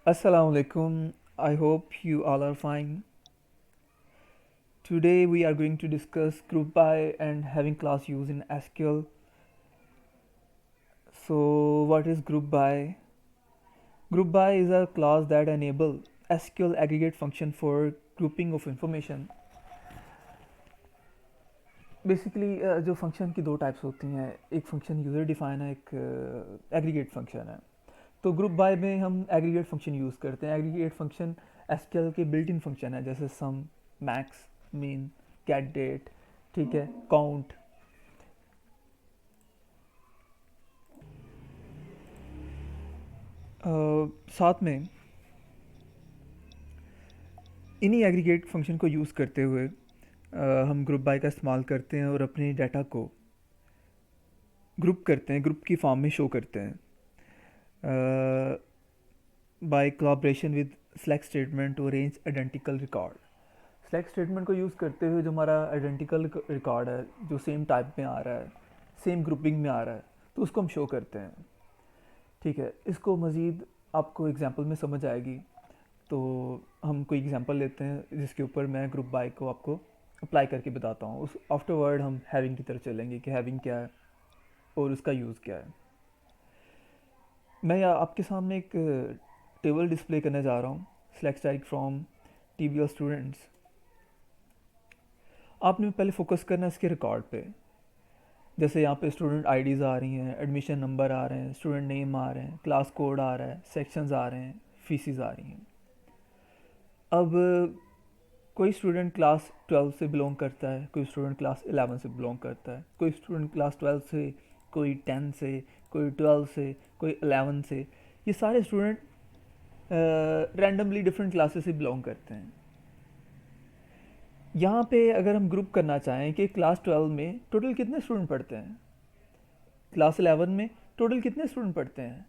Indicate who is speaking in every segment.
Speaker 1: Assalamu alaikum. I hope you all are fine. Today we are going to discuss group by and having class use in SQL. So what is group by? Group by is a class that enable SQL aggregate function for grouping of information. Basically जो function की दो types होती हैं, एक function user define है, एक aggregate function है। तो ग्रुप बाय में हम एग्रीगेट फंक्शन यूज़ करते हैं। एग्रीगेट फंक्शन एसक्यूएल के बिल्ट इन फंक्शन है, जैसे सम, मैक्स, मीन, गेट डेट, ठीक है, काउंट। साथ में इन्हीं एग्रीगेट फंक्शन को यूज़ करते हुए हम ग्रुप बाय का इस्तेमाल करते हैं और अपने डाटा को ग्रुप करते हैं, ग्रुप की फॉर्म में शो करते हैं by collaboration with select statement और range identical record. Select statement को यूज़ करते हुए जो हमारा आइडेंटिकल रिकॉर्ड है, जो सेम टाइप में आ रहा है, सेम ग्रुपिंग में आ रहा है, तो उसको हम शो करते हैं। ठीक है, इसको मज़ीद आपको एग्जांपल में समझ आएगी। तो हम कोई एग्जांपल लेते हैं जिसके ऊपर मैं ग्रुप बाय को आपको अप्लाई करके बताता हूँ। उस आफ्टरवर्ड हम हैविंग की तरफ चलेंगे कि हैविंग क्या है और उसका यूज़ क्या है। मैं आपके सामने एक टेबल डिस्प्ले करने जा रहा हूँ, सेलेक्ट स्ट्राइक फ्रॉम टीबीएल स्टूडेंट्स। आपने पहले फोकस करना है इसके रिकॉर्ड पे। जैसे यहाँ पे स्टूडेंट आईडीज़ आ रही हैं, एडमिशन नंबर आ रहे हैं, स्टूडेंट नेम आ रहे हैं, क्लास कोड आ रहा है, सेक्शंस आ रहे हैं, फीसिस आ रही हैं। अब कोई स्टूडेंट क्लास 12 से बिलोंग करता है, कोई स्टूडेंट क्लास 11 से बिलोंग करता है, कोई स्टूडेंट क्लास 12 से, कोई 10 से, कोई 12 से, कोई 11 से। ये सारे स्टूडेंट रैंडमली डिफरेंट क्लासेस से बिलोंग करते हैं। यहाँ पे अगर हम ग्रुप करना चाहें कि क्लास 12 में टोटल कितने स्टूडेंट पढ़ते हैं, क्लास 11 में टोटल कितने स्टूडेंट पढ़ते हैं,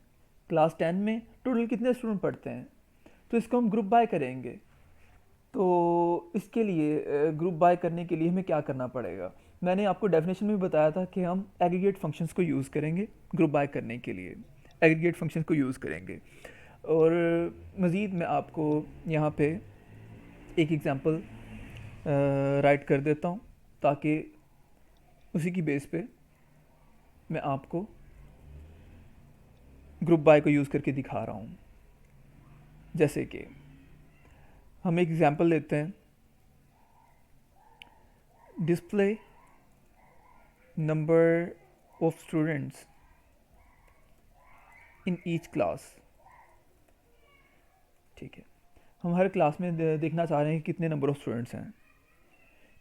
Speaker 1: क्लास 10 में टोटल कितने स्टूडेंट पढ़ते हैं, तो इसको हम ग्रुप बाय करेंगे। तो इसके लिए ग्रुप बाय करने के लिए हमें क्या करना पड़ेगा? मैंने आपको डेफिनेशन में बताया था कि हम एग्रीगेट फंक्शंस को यूज़ करेंगे ग्रुप बाय करने के लिए, एग्रीगेट फंक्शंस को यूज़ करेंगे। और मज़ीद मैं आपको यहाँ पे एक एग्ज़ाम्पल राइट कर देता हूँ, ताकि उसी की बेस पे मैं आपको ग्रुप बाय को यूज़ करके दिखा रहा हूँ। जैसे कि हम एक एग्ज़ाम्पल लेते हैं, display number of students in each class. ठीक है, हम हर क्लास में देखना चाह रहे हैं कि कितने नंबर ऑफ़ स्टूडेंट्स हैं।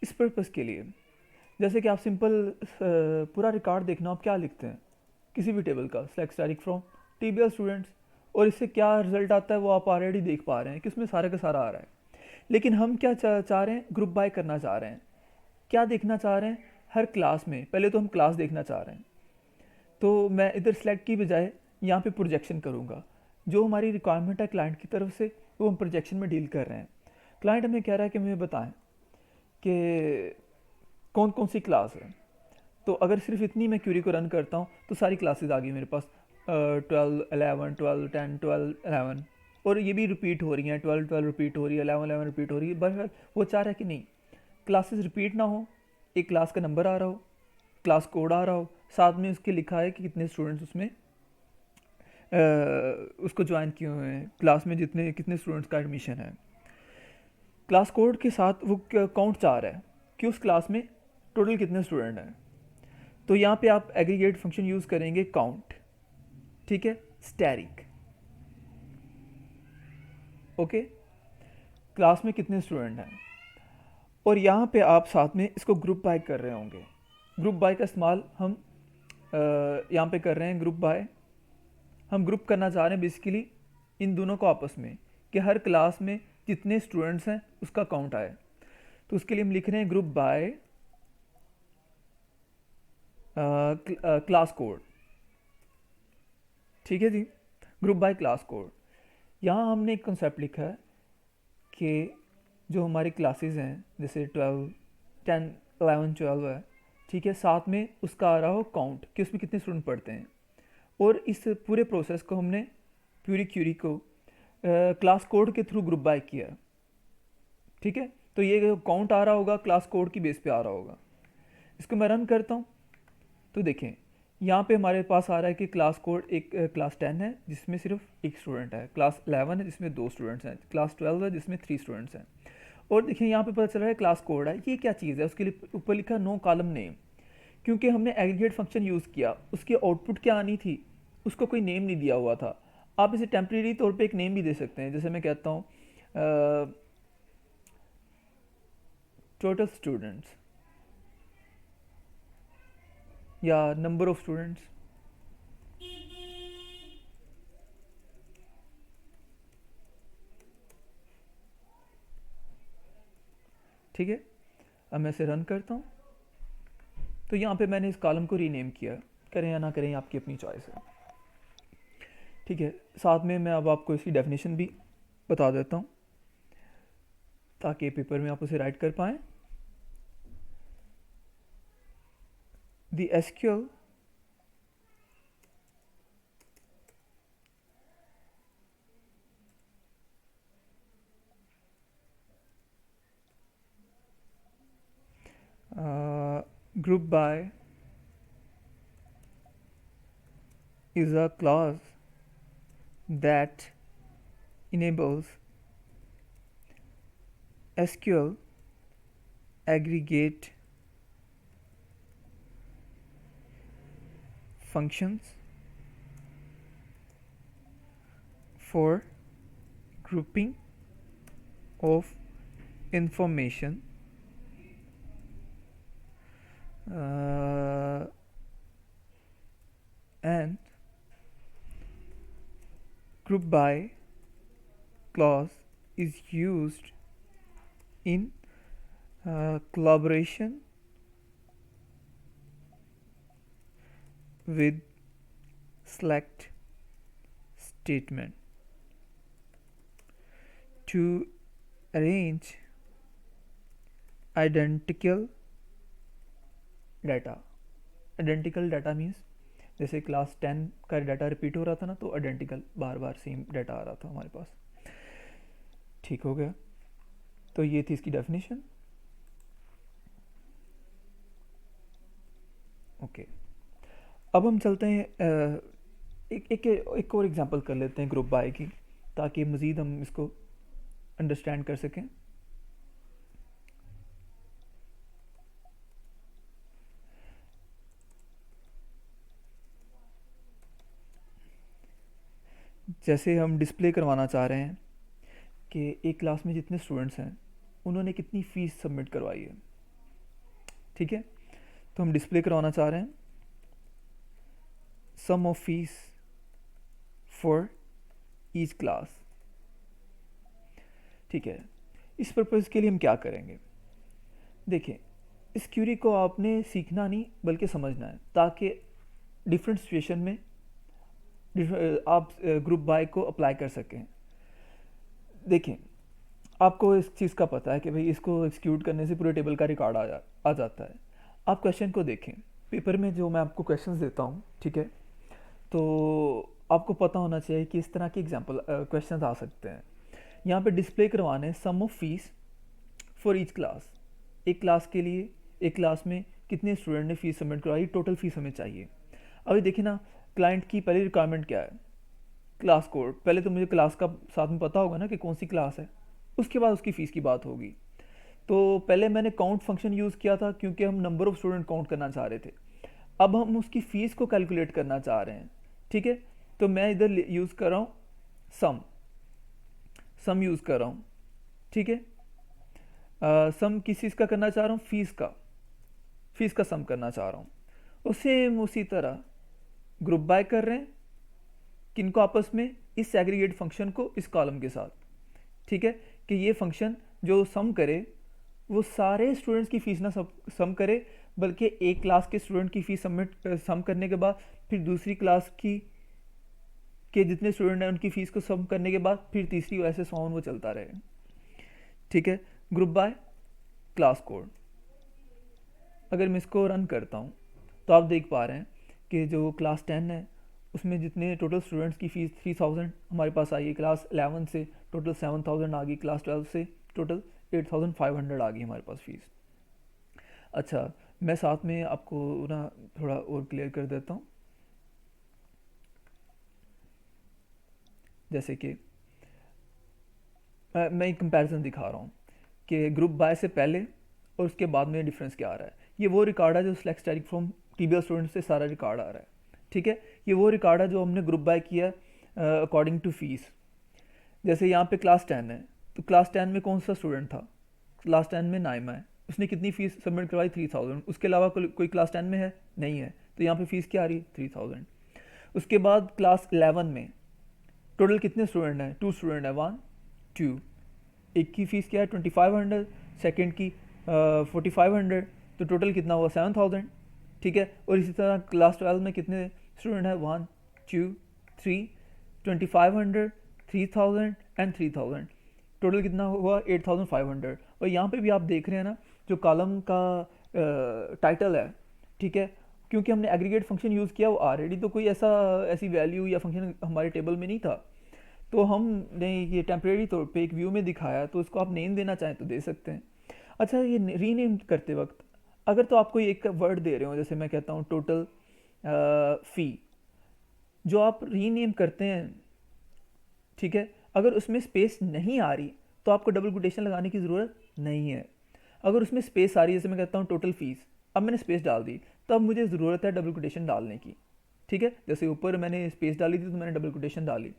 Speaker 1: इस पर्पज़ के लिए जैसे कि आप सिंपल पूरा रिकॉर्ड देखना, आप क्या लिखते हैं किसी भी टेबल का, सेलेक्ट स्टारिक फ्रॉम टीबीएल स्टूडेंट्स, और इससे क्या रिजल्ट आता है वो आप ऑलरेडी देख पा रहे हैं कि उसमें सारा का सारा आ रहा है। लेकिन हम क्या चाह रहे हैं, ग्रुप बाय करना चाह रहे हैं। क्या देखना चाह रहे हैं? हर क्लास में पहले तो हम क्लास देखना चाह रहे हैं। तो मैं इधर सेलेक्ट की बजाय यहाँ पे प्रोजेक्शन करूँगा। जो हमारी रिक्वायरमेंट है क्लाइंट की तरफ से, वो हम प्रोजेक्शन में डील कर रहे हैं। क्लाइंट हमें कह रहा है कि हमें बताएं कि कौन कौन सी क्लास है। तो अगर सिर्फ इतनी मैं क्यूरी को रन करता हूँ तो सारी क्लासेस आ गई मेरे पास, 12, 11, 12, 10, 12, 11, और ये भी रिपीट हो रही हैं, 12, 12 रिपीट हो रही है, 11, 11 रिपीट हो रही है। बहरहाल वो चाह रहा है कि नहीं, क्लासेस रिपीट ना हो, एक क्लास का नंबर आ रहा हो, क्लास कोड आ रहा हो, साथ में उसके लिखा है कि कितने स्टूडेंट्स उसमें उसको ज्वाइन किए हुए हैं, क्लास में जितने कितने स्टूडेंट्स का एडमिशन है। क्लास कोड के साथ वो काउंट चाह रहा है कि उस क्लास में टोटल कितने स्टूडेंट हैं। तो यहाँ पे आप एग्रीगेट फंक्शन यूज़ करेंगे काउंट, ठीक है, स्टैरिक, ओके, क्लास में कितने स्टूडेंट हैं। और यहाँ पे आप साथ में इसको ग्रुप बाय कर रहे होंगे। ग्रुप बाय का इस्तेमाल हम यहाँ पे कर रहे हैं। ग्रुप बाय हम ग्रुप करना चाह रहे हैं बेसिकली इन दोनों को आपस में, कि हर क्लास में जितने स्टूडेंट्स हैं उसका काउंट आए। तो उसके लिए हम लिख रहे हैं ग्रुप बाय क्लास कोड। ठीक है जी, ग्रुप बाय क्लास कोड। यहाँ हमने एक कंसेप्ट लिखा है कि जो हमारी क्लासेस हैं, जैसे 12, 10, 11, 12 है, ठीक है, साथ में उसका आ रहा हो काउंट कि उसमें कितने स्टूडेंट पढ़ते हैं। और इस पूरे प्रोसेस को हमने पूरी क्यूरी को क्लास कोड के थ्रू ग्रुप बाय किया है, ठीक है। तो ये काउंट आ रहा होगा क्लास कोड की बेस पे आ रहा होगा। इसको मैं रन करता हूँ तो देखें यहाँ पे हमारे पास आ रहा है कि क्लास कोड एक क्लास 10 है जिसमें सिर्फ एक स्टूडेंट है, क्लास 11 है जिसमें 2 स्टूडेंट्स हैं, क्लास 12 है जिसमें 3 स्टूडेंट्स हैं। और देखिए यहाँ पे पता चल रहा है क्लास कोड है, ये क्या चीज़ है, उसके लिए ऊपर लिखा नो कॉलम नेम, क्योंकि हमने एग्रीगेट फंक्शन यूज़ किया, उसकी आउटपुट क्या आनी थी, उसको कोई नेम नहीं दिया हुआ था। आप इसे टेम्प्रेरी तौर पे एक नेम भी दे सकते हैं, जैसे मैं कहता हूँ टोटल स्टूडेंट्स या नंबर ऑफ स्टूडेंट्स, ठीक है। अब मैं इसे रन करता हूँ तो यहाँ पे मैंने इस कॉलम को रीनेम किया, करें या ना करें आपकी अपनी चॉइस है, ठीक है। साथ में मैं अब आपको इसकी डेफिनेशन भी बता देता हूँ ताकि पेपर में आप उसे राइट कर पाएँ। The SQL group by is a clause that enables SQL aggregate functions for grouping of information and group by clause is used in collaboration with select statement to arrange identical data. Identical data means जैसे class 10 का data repeat हो रहा था ना, तो identical बार बार same data आ रहा था हमारे पास, ठीक हो गया। तो ये थी इसकी डेफिनेशन, ओके। अब हम चलते हैं एक और एग्जांपल कर लेते हैं ग्रुप बाय की, ताकि मज़ीद हम इसको अंडरस्टैंड कर सकें। जैसे हम डिस्प्ले करवाना चाह रहे हैं कि एक क्लास में जितने स्टूडेंट्स हैं उन्होंने कितनी फ़ीस सबमिट करवाई है, ठीक है। तो हम डिस्प्ले करवाना चाह रहे हैं sum of fees for each class, ठीक है। इस पर्पज़ के लिए हम क्या करेंगे, देखिए इस क्यूरी को आपने सीखना नहीं बल्कि समझना है, ताकि डिफरेंट सिचुएशन में आप ग्रुप बाय को अप्लाई कर सकें। देखें आपको इस चीज़ का पता है कि भाई इसको एक्सिक्यूट करने से पूरे टेबल का रिकॉर्ड आ जाता है। आप क्वेश्चन को देखें, पेपर में जो मैं आपको क्वेश्चंस देता हूँ, ठीक है, तो आपको पता होना चाहिए कि इस तरह के एग्जांपल क्वेश्चंस आ सकते हैं। यहाँ पे डिस्प्ले करवाने sum of fees for each class, एक क्लास के लिए एक क्लास में कितने स्टूडेंट ने फ़ीस सबमिट करवाई, टोटल फ़ीस हमें चाहिए। अभी देखिए ना, क्लाइंट की पहली रिक्वायरमेंट क्या है, क्लास कोड। पहले तो मुझे क्लास का साथ में पता होगा ना कि कौन सी क्लास है, उसके बाद उसकी फ़ीस की बात होगी। तो पहले मैंने काउंट फंक्शन यूज़ किया था क्योंकि हम नंबर ऑफ़ स्टूडेंट काउंट करना चाह रहे थे। अब हम उसकी फ़ीस को कैलकुलेट करना चाह रहे हैं, ठीक है। तो मैं इधर यूज़ कर रहा हूँ सम यूज़ कर रहा हूँ, ठीक है। सम किस चीज़ का करना चाह रहा हूँ, फ़ीस का सम करना चाह रहा हूँ। और सेम उसी तरह ग्रुप बाय कर रहे हैं किनको आपस में, इस एग्रीगेट फंक्शन को इस कॉलम के साथ, ठीक है, कि ये फंक्शन जो सम करे वो सारे स्टूडेंट्स की फ़ीस ना सम करे, बल्कि एक क्लास के स्टूडेंट की फ़ीस सम करने के बाद फिर दूसरी क्लास की के जितने स्टूडेंट हैं उनकी फ़ीस को सम करने के बाद फिर तीसरी, ऐसे सॉन वो चलता रहे, ठीक है। ग्रुप बाय क्लास कोड, अगर मैं इसको रन करता हूँ तो आप देख पा रहे हैं कि जो क्लास 10 है उसमें जितने टोटल स्टूडेंट्स की फ़ीस 3000 हमारे पास आई है, क्लास 11 से टोटल 7000 आ गई, क्लास 12 से टोटल 8500 आ गई हमारे पास फ़ीस। अच्छा, मैं साथ में आपको ना थोड़ा और क्लियर कर देता हूँ। जैसे कि मैं एक कंपैरिजन दिखा रहा हूँ कि ग्रुप बाय से पहले और उसके बाद में डिफरेंस क्या आ रहा है। ये वो रिकॉर्ड है जो सिलेक्ट स्टैटिक फ्रॉम टीबीएल स्टूडेंट से सारा रिकॉर्ड आ रहा है, ठीक है। ये वो रिकॉर्ड है जो हमने ग्रुप बाय किया अकॉर्डिंग टू फीस। जैसे यहाँ पे क्लास 10 है, तो क्लास 10 में कौन सा स्टूडेंट था? क्लास 10 में नाइमा है, उसने कितनी फ़ीस सबमिट करवाई? 3000। उसके अलावा कोई क्लास 10 में है? नहीं है, तो यहाँ पे फ़ीस क्या आ रही? 3000। उसके बाद क्लास 11 में टोटल कितने स्टूडेंट हैं? 2 स्टूडेंट है, 1 2। एक की फ़ीस क्या है? 2500, सेकेंड की 4500, तो टोटल कितना हुआ? 7000, ठीक है। और इसी तरह क्लास 12 में कितने स्टूडेंट हैं? 1 2 3, 2500, 3000 एंड 3000, टोटल कितना हुआ? 8500। और यहाँ पे भी आप देख रहे हैं ना, जो कॉलम का टाइटल है, ठीक है, क्योंकि हमने एग्रीगेट फंक्शन यूज़ किया वो ऑलरेडी, तो कोई ऐसी वैल्यू या फंक्शन हमारे टेबल में नहीं था, तो हमने ये टेम्परेरी तौर पे एक व्यू में दिखाया, तो इसको आप नेम देना चाहें तो दे सकते हैं। अच्छा, ये रीनेम करते वक्त अगर तो आप कोई एक वर्ड दे रहे हो, जैसे मैं कहता हूँ टोटल फ़ी, जो आप रीनेम करते हैं, ठीक है, अगर उसमें स्पेस नहीं आ रही तो आपको डबल कोटेशन लगाने की ज़रूरत नहीं है। अगर उसमें स्पेस आ रही है, जैसे मैं कहता हूँ टोटल फीस, अब मैंने स्पेस डाल दी, तब मुझे ज़रूरत है डबल कोटेशन डालने की, ठीक है। जैसे ऊपर मैंने स्पेस डाली थी तो मैंने डबल कोटेशन डाली,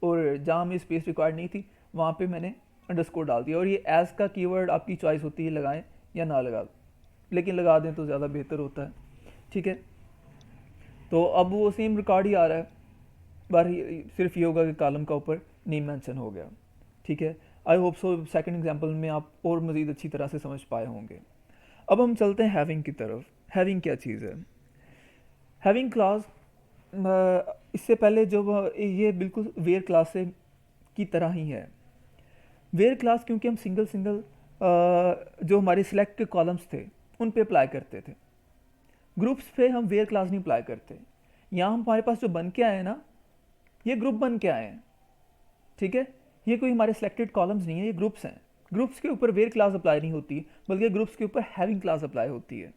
Speaker 1: और जहाँ में स्पेस रिक्वायर्ड नहीं थी वहाँ पे मैंने अंडरस्कोर डाल दिया। और ये एज़ का कीवर्ड आपकी चॉइस होती है, लगाएं या ना लगा, लेकिन लगा दें तो ज़्यादा बेहतर होता है, ठीक है। तो अब वो सेम रिकॉर्ड ही आ रहा है, बार सिर्फ ये होगा कि कॉलम का ऊपर नेम मेंशन हो गया, ठीक है। I hope so second example में आप और मज़ीद अच्छी तरह से समझ पाए होंगे। अब हम चलते हैं हैविंग की तरफ। हैविंग क्या चीज़ है? हैविंग क्लास, इससे पहले जो ये बिल्कुल वेयर क्लास से की तरह ही है। वेयर क्लास क्योंकि हम सिंगल सिंगल जो हमारे सिलेक्ट के कॉलम्स थे उन पे अप्लाई करते थे, ग्रुप्स पे हम वेयर क्लास नहीं अप्लाई करते। यहाँ हमारे पास जो बन के आए हैं ना, ये ग्रुप बन के आए हैं, ठीक है। ये कोई हमारे सिलेक्टेड कॉलम्स नहीं है, ये ग्रुप्स हैं। ग्रुप्स के ऊपर वेयर क्लास अप्लाई नहीं होती, बल्कि ग्रुप्स के ऊपर हैविंग क्लास अप्लाई होती है,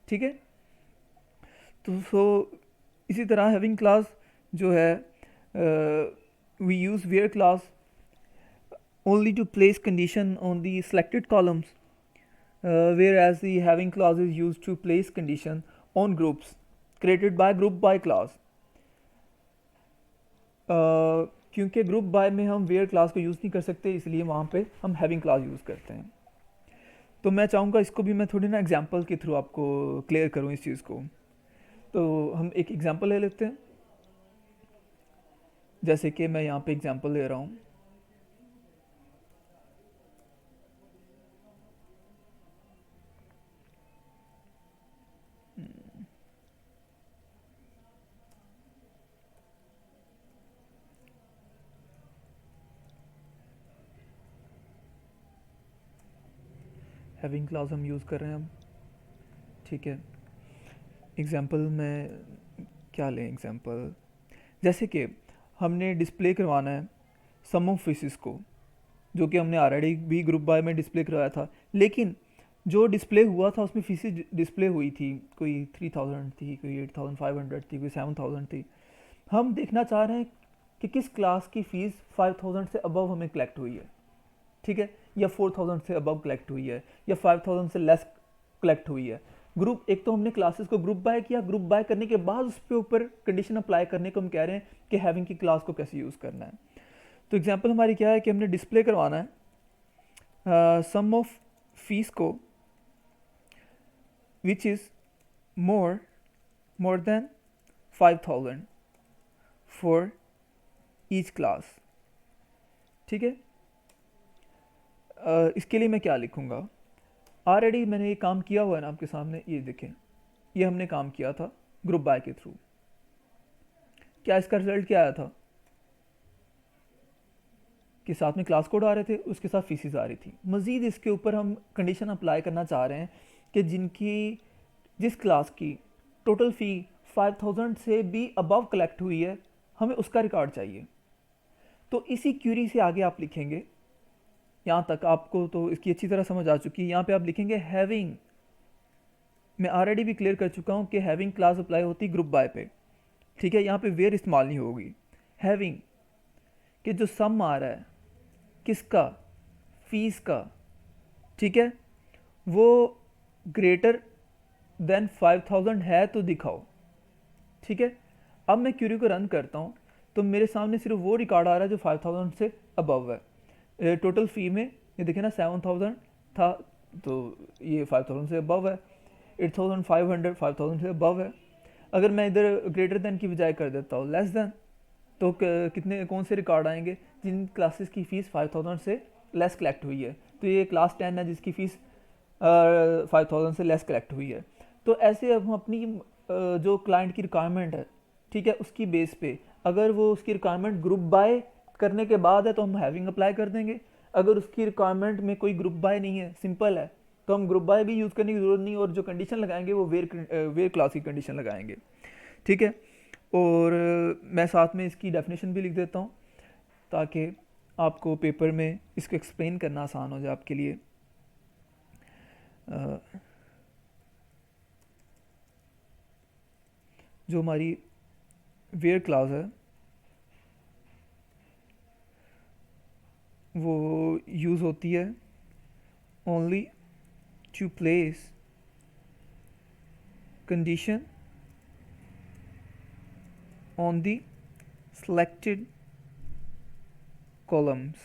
Speaker 1: ठीक है। तो इसी तरह हैविंग क्लास जो है, we use where class only to place condition on the selected columns, whereas the having clause is used to place condition on groups created by group by class. क्योंकि ग्रुप बाय में हम where class को use नहीं कर सकते, इसलिए वहाँ पे हम हैविंग क्लास यूज़ करते हैं। तो मैं चाहूँगा इसको भी मैं थोड़ी ना एग्जांपल के थ्रू आपको क्लियर करूँ इस चीज़ को। तो हम एक एग्जांपल ले लेते हैं, जैसे कि मैं यहाँ पे एग्जांपल ले रहा हूँ। हैविंग क्लास हम यूज़ कर रहे हैं अब, ठीक है। एग्जांपल में क्या लें? एग्जांपल जैसे कि हमने डिस्प्ले करवाना है सम ऑफ फीसिस को, जो कि हमने ऑलरेडी भी ग्रुप बाय में डिस्प्ले करवाया था, लेकिन जो डिस्प्ले हुआ था उसमें फीसिस डिस्प्ले हुई थी, कोई 3000 थी, कोई 8500 थी, कोई 7000 थी। हम देखना चाह रहे हैं कि किस क्लास की फ़ीस 5000 से अबव हमें कलेक्ट हुई है, ठीक है, या 4000 से अबव कलेक्ट हुई है, या 5000 से लेस कलेक्ट हुई है। ग्रुप एक तो हमने क्लासेस को ग्रुप बाय किया, ग्रुप बाय करने के बाद उस पे ऊपर कंडीशन अप्लाई करने को हम कह रहे हैं कि हैविंग की क्लास को कैसे यूज़ करना है। तो एग्जांपल हमारी क्या है कि हमने डिस्प्ले करवाना है सम ऑफ फीस को which is more than 5000 for each class, ठीक है। इसके लिए मैं क्या लिखूँगा? ऑलरेडी मैंने ये काम किया हुआ है ना आपके सामने, ये देखें, ये हमने काम किया था ग्रुप बाय के थ्रू। क्या इसका रिजल्ट क्या आया था कि साथ में क्लास कोड आ रहे थे, उसके साथ फीसिस आ रही थी। मज़ीद इसके ऊपर हम कंडीशन अप्लाई करना चाह रहे हैं कि जिस क्लास की टोटल फ़ी 5000 से भी अबव कलेक्ट हुई है, हमें उसका रिकॉर्ड चाहिए। तो इसी क्यूरी से आगे आप लिखेंगे, यहाँ तक आपको तो इसकी अच्छी तरह समझ आ चुकी है। यहाँ पे आप लिखेंगे हैविंग, मैं ऑलरेडी भी क्लियर कर चुका हूँ कि हैविंग क्लास अप्लाई होती ग्रुप बाय पे, ठीक है। यहाँ पे वेयर इस्तेमाल नहीं होगी। हैविंग कि जो सम आ रहा है किसका, फीस का, ठीक है, वो ग्रेटर देन 5000 है तो दिखाओ, ठीक है। अब मैं क्यूरी को रन करता हूँ तो मेरे सामने सिर्फ वो रिकॉर्ड आ रहा है जो 5000 से अबव है। टोटल फ़ी में ये देखें ना 7000 था, तो ये 5000 से अबव है। 8500 5000 से अबव है। अगर मैं इधर ग्रेटर देन की बजाय कर देता हूँ लेस देन, तो कितने कौन से रिकॉर्ड आएंगे जिन क्लासेस की फ़ीस 5000 से लेस कलेक्ट हुई है। तो ये क्लास 10 है जिसकी फ़ीस 5000 से लेस कलेक्ट हुई है। तो ऐसे अब हम अपनी जो क्लाइंट की रिक्वायरमेंट है, ठीक है, उसकी बेस पे अगर वो उसकी रिक्वायरमेंट ग्रुप बाय करने के बाद है तो हम हैविंग अप्लाई कर देंगे। अगर उसकी रिक्वायरमेंट में कोई ग्रुप बाय नहीं है, सिंपल है, तो हम ग्रुप बाय भी यूज़ करने की ज़रूरत नहीं, और जो कंडीशन लगाएंगे वो वेयर क्लास की कंडीशन लगाएंगे, ठीक है। और मैं साथ में इसकी डेफिनेशन भी लिख देता हूँ ताकि आपको पेपर में इसको एक्सप्लेन करना आसान हो जाए आपके लिए। जो हमारी वेयर क्लास है वो यूज़ होती है only to place condition on the selected columns,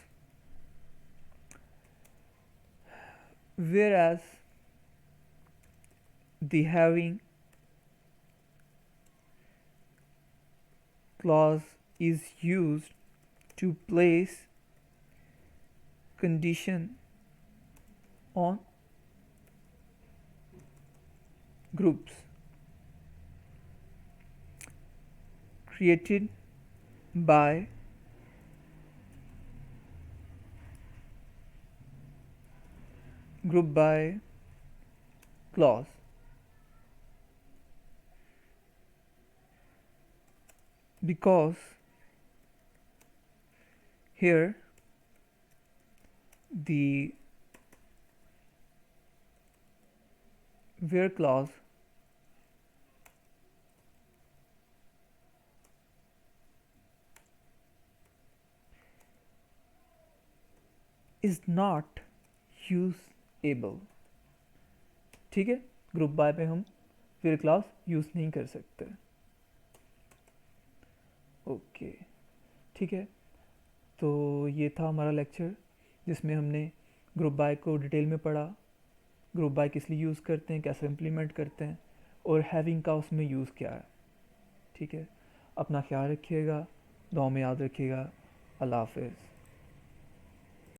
Speaker 1: whereas the having clause is used to place condition on groups created by group by clause. Because here the where clause is not usable, ठीक है। Group by पे हम फिर class use नहीं कर सकते, okay, ठीक है। तो ये था हमारा लेक्चर जिसमें हमने ग्रुप बाय को डिटेल में पढ़ा, ग्रुप बाय किस लिए यूज़ करते हैं, कैसे इम्प्लीमेंट करते हैं, और हैविंग का उसमें यूज़ क्या है, ठीक है। अपना ख्याल रखिएगा, दुआ में याद रखिएगा। अल्लाह हाफ़िज़।